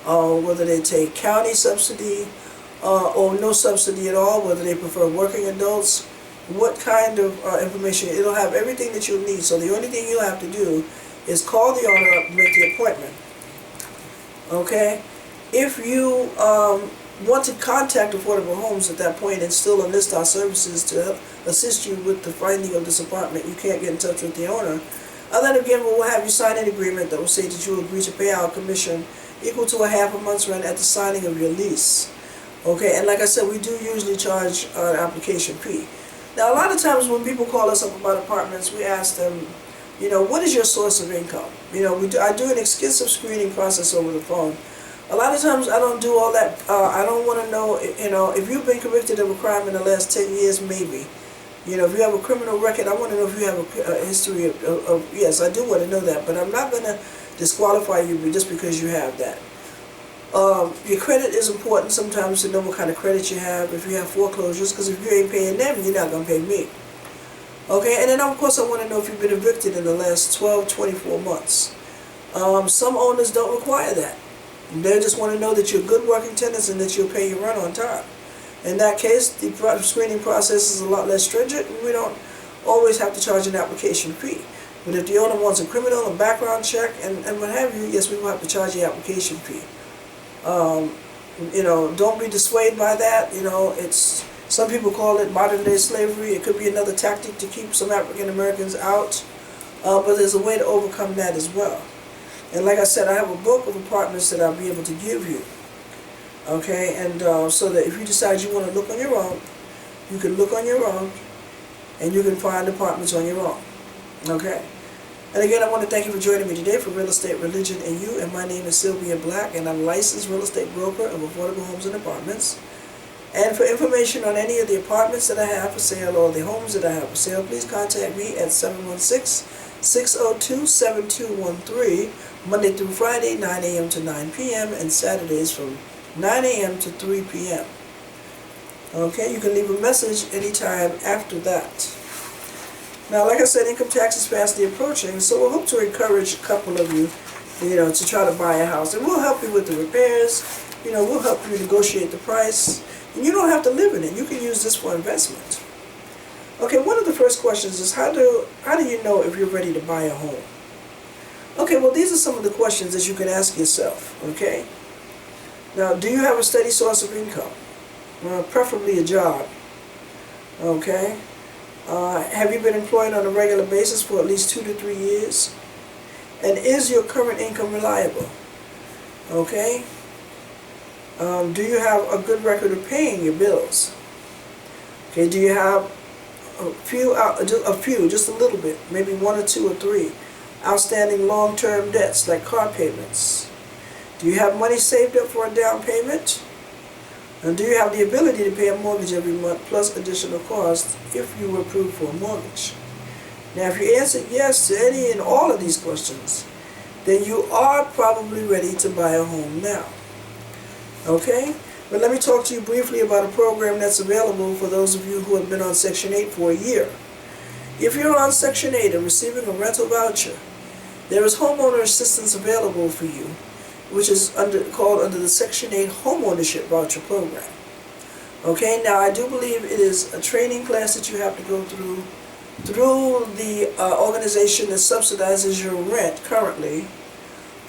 whether they take county subsidy or no subsidy at all, whether they prefer working adults, what kind of information. It'll have everything that you'll need. So the only thing you'll have to do is call the owner up and make the appointment. Okay? If you want to contact Affordable Homes at that point and still enlist our services to assist you with the finding of this apartment, you can't get in touch with the owner. And then again, we'll have you sign an agreement that will say that you will agree to pay our commission equal to a half a month's rent at the signing of your lease. Okay, and like I said, we do usually charge an application fee. Now, a lot of times when people call us up about apartments, we ask them, what is your source of income? I do an extensive screening process over the phone. A lot of times I don't do all that. I don't want to know, if you've been convicted of a crime in the last 10 years, maybe. If you have a criminal record, I want to know if you have a history of, yes, I do want to know that, but I'm not going to disqualify you just because you have that. Your credit is important sometimes to know what kind of credit you have, if you have foreclosures, because if you ain't paying them, you're not going to pay me. Okay, and then of course I want to know if you've been evicted in the last 12, 24 months. Some owners don't require that. They just want to know that you're good working tenants and that you'll pay your rent on time. In that case, the screening process is a lot less stringent, and we don't always have to charge an application fee. But if the owner wants a criminal, a background check, and what have you, yes, we will have to charge the application fee. Don't be dissuaded by that. Some people call it modern day slavery. It could be another tactic to keep some African Americans out, but there's a way to overcome that as well. And like I said, I have a book of apartments that I'll be able to give you. Okay, and so that if you decide you want to look on your own, you can look on your own, and you can find apartments on your own. Okay? And again, I want to thank you for joining me today for Real Estate, Religion, and You. And my name is Sylvia Black, and I'm a licensed real estate broker of affordable homes and apartments. And for information on any of the apartments that I have for sale or the homes that I have for sale, please contact me at 716-602-7213, Monday through Friday, 9 a.m. to 9 p.m., and Saturdays from 9 a.m. to 3 p.m. Okay, you can leave a message anytime after that. Now, like I said, income tax is fastly approaching, so we'll hope to encourage a couple of you, to try to buy a house. And we'll help you with the repairs, we'll help you negotiate the price, and you don't have to live in it. You can use this for investment. Okay, one of the first questions is, how do you know if you're ready to buy a home? Okay, well, these are some of the questions that you can ask yourself, okay? Now, do you have a steady source of income? Preferably a job, okay? Have you been employed on a regular basis for at least 2 to 3 years? And is your current income reliable? Okay? Do you have a good record of paying your bills? Okay, do you have a few, just a little bit, maybe 1 or 2 or 3, outstanding long-term debts like car payments? Do you have money saved up for a down payment? And do you have the ability to pay a mortgage every month plus additional costs if you were approved for a mortgage? Now, if you answered yes to any and all of these questions, then you are probably ready to buy a home now. Okay? But let me talk to you briefly about a program that's available for those of you who have been on Section 8 for a year. If you're on Section 8 and receiving a rental voucher, there is homeowner assistance available for you, which is called under the Section 8 Homeownership Voucher Program. Okay, now I do believe it is a training class that you have to go through the organization that subsidizes your rent currently.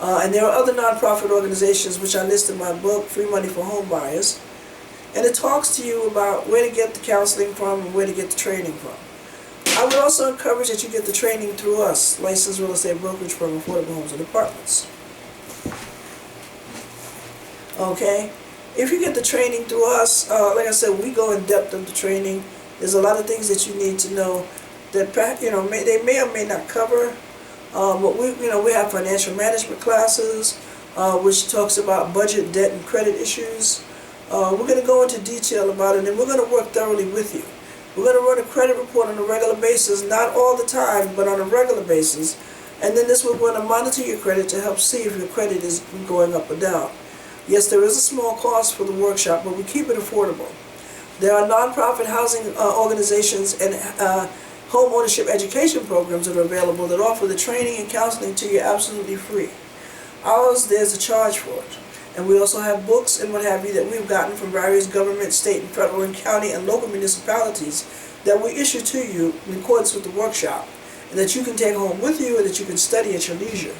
And there are other nonprofit organizations which I list in my book, Free Money for Home Buyers. And it talks to you about where to get the counseling from and where to get the training from. I would also encourage that you get the training through us, licensed real estate brokerage from Affordable Homes and Apartments. Okay, if you get the training through us, like I said, we go in depth of the training. There's a lot of things that you need to know that they may or may not cover. But we have financial management classes, which talks about budget, debt, and credit issues. We're going to go into detail about it, and we're going to work thoroughly with you. We're going to run a credit report on a regular basis, not all the time, but on a regular basis. And then we're going to monitor your credit to help see if your credit is going up or down. Yes, there is a small cost for the workshop, but we keep it affordable. There are nonprofit housing organizations and home ownership education programs that are available that offer the training and counseling to you absolutely free. Ours, there's a charge for it. And we also have books and what have you that we've gotten from various government, state, and federal, and county, and local municipalities that we issue to you in accordance with the workshop, and that you can take home with you and that you can study at your leisure.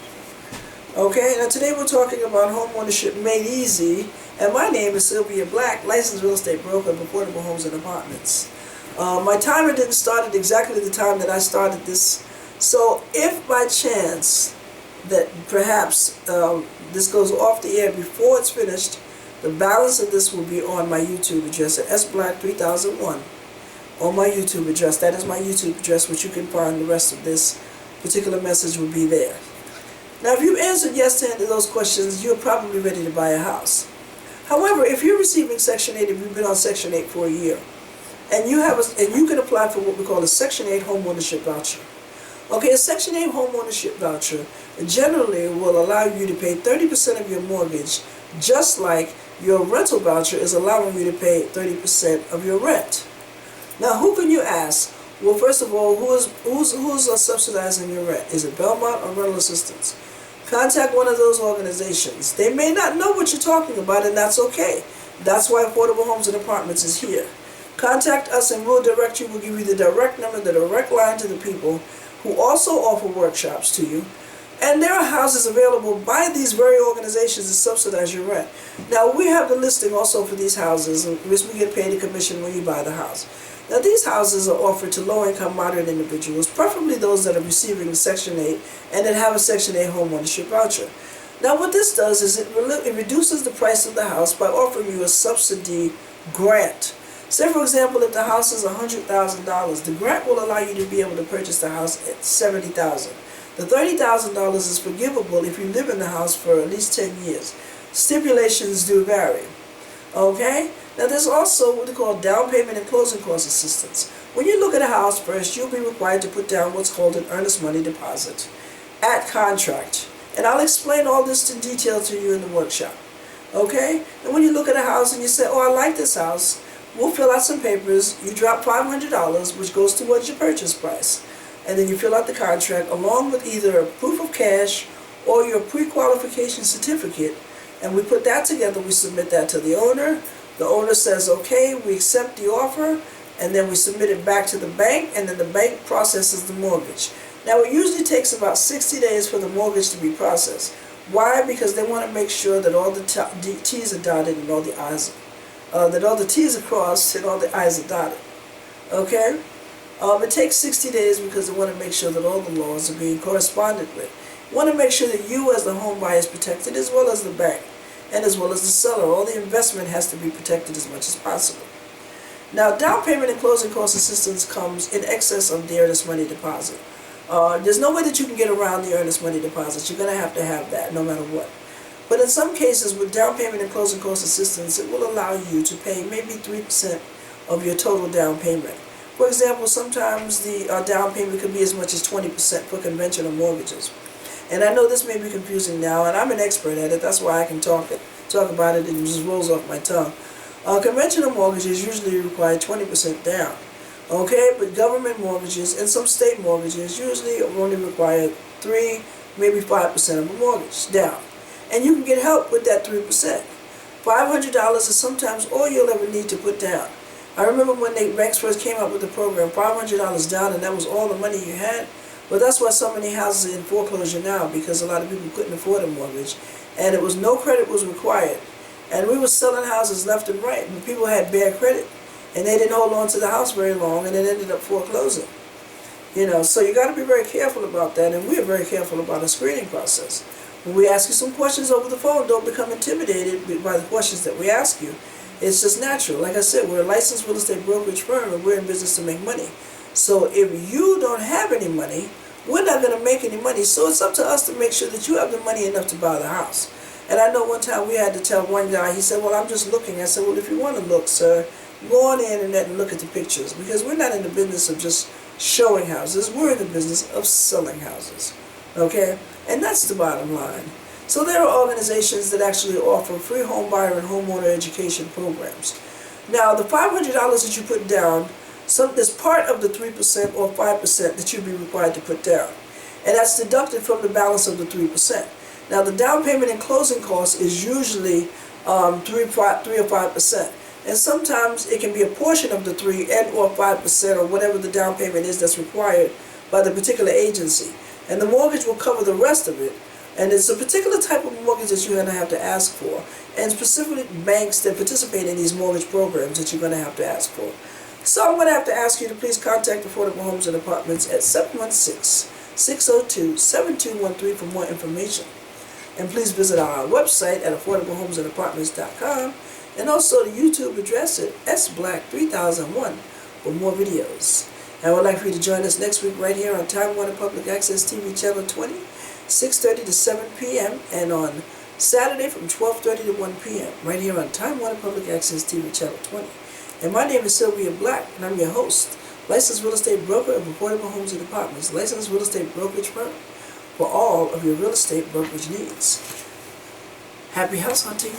Okay, now today we're talking about home ownership made easy, and my name is Sylvia Black, licensed real estate broker of affordable homes and apartments. My timer didn't start at exactly the time that I started this, so if by chance that perhaps this goes off the air before it's finished, the balance of this will be on my YouTube address at sblack3001 on my YouTube address. That is my YouTube address, which you can find the rest of this particular message will be there. Now, if you answered yes to any of those questions, you're probably ready to buy a house. However, if you're receiving Section 8, if you've been on Section 8 for a year, and you can apply for what we call a Section 8 home ownership voucher. Okay, a Section 8 home ownership voucher generally will allow you to pay 30% of your mortgage, just like your rental voucher is allowing you to pay 30% of your rent. Now, who can you ask? Well, first of all, who's subsidizing your rent? Is it Belmont or Rental Assistance? Contact one of those organizations. They may not know what you're talking about, and that's okay. That's why Affordable Homes and Apartments is here. Contact us and we'll direct you. We'll give you the direct number, the direct line to the people who also offer workshops to you. And there are houses available by these very organizations that subsidize your rent. Now, we have the listing also for these houses, in which we get paid a commission when you buy the house. Now, these houses are offered to low-income, moderate individuals, preferably those that are receiving Section 8 and that have a Section 8 home ownership voucher. Now, what this does is it reduces the price of the house by offering you a subsidy grant. Say, for example, if the house is $100,000, the grant will allow you to be able to purchase the house at $70,000. The $30,000 is forgivable if you live in the house for at least 10 years. Stipulations do vary. Okay? Now, there's also what they call down payment and closing cost assistance. When you look at a house first, you'll be required to put down what's called an earnest money deposit at contract. And I'll explain all this in detail to you in the workshop. Okay? And when you look at a house and you say, oh, I like this house, we'll fill out some papers. You drop $500, which goes towards your purchase price. And then you fill out the contract along with either a proof of cash or your pre-qualification certificate. And we put that together. We submit that to the owner. The owner says, okay, we accept the offer. And then we submit it back to the bank. And then the bank processes the mortgage. Now, it usually takes about 60 days for the mortgage to be processed. Why? Because they want to make sure that all the T's are dotted and all the I's that all the T's are crossed and all the I's are dotted. Okay? It takes 60 days because they want to make sure that all the laws are being corresponded with. You want to make sure that you as the home buyer is protected, as well as the bank, and as well as the seller. All the investment has to be protected as much as possible. Now, down payment and closing cost assistance comes in excess of the earnest money deposit. There's no way that you can get around the earnest money deposit. You're going to have that no matter what. But in some cases, with down payment and closing cost assistance, it will allow you to pay maybe 3% of your total down payment. For example, sometimes the down payment could be as much as 20% for conventional mortgages. And I know this may be confusing now, and I'm an expert at it. That's why I can talk about it and it just rolls off my tongue. Conventional mortgages usually require 20% down. Okay, but government mortgages and some state mortgages usually only require 3, maybe 5% of a mortgage down. And you can get help with that 3%. $500 is sometimes all you'll ever need to put down. I remember when the banks first came up with the program, $500 down, and that was all the money you had. But that's why so many houses are in foreclosure now, because a lot of people couldn't afford a mortgage, and it was no credit was required. And we were selling houses left and right, and people had bad credit, and they didn't hold on to the house very long, and it ended up foreclosing. You know, so you got to be very careful about that, and we are very careful about our screening process. When we ask you some questions over the phone, don't become intimidated by the questions that we ask you. It's just natural. Like I said, we're a licensed real estate brokerage firm, and we're in business to make money. So if you don't have any money, we're not going to make any money. So it's up to us to make sure that you have the money enough to buy the house. And I know one time we had to tell one guy, he said, well, I'm just looking. I said, well, if you want to look, sir, go on the internet and look at the pictures. Because we're not in the business of just showing houses. We're in the business of selling houses. Okay? And that's the bottom line. So there are organizations that actually offer free home buyer and homeowner education programs. Now, the $500 that you put down is part of the 3% or 5% that you'll be required to put down. And that's deducted from the balance of the 3%. Now the down payment and closing cost is usually 3 or 5%. And sometimes it can be a portion of the 3 and or 5% or whatever the down payment is that's required by the particular agency. And the mortgage will cover the rest of it. And it's a particular type of mortgage that you're going to have to ask for. And specifically banks that participate in these mortgage programs that you're going to have to ask for. So I'm going to have to ask you to please contact Affordable Homes and Apartments at 716-602-7213 for more information. And please visit our website at affordablehomesandapartments.com and also the YouTube address at sblack3001 for more videos. And I would like for you to join us next week right here on Time Warner Public Access TV Channel 20, 6:30 to 7 p.m. and on Saturday from 12:30 to 1 p.m. right here on Time Warner Public Access TV Channel 20. And my name is Sylvia Black, and I'm your host, licensed real estate broker of Affordable Homes and Apartments, licensed real estate brokerage firm for all of your real estate brokerage needs. Happy house hunting!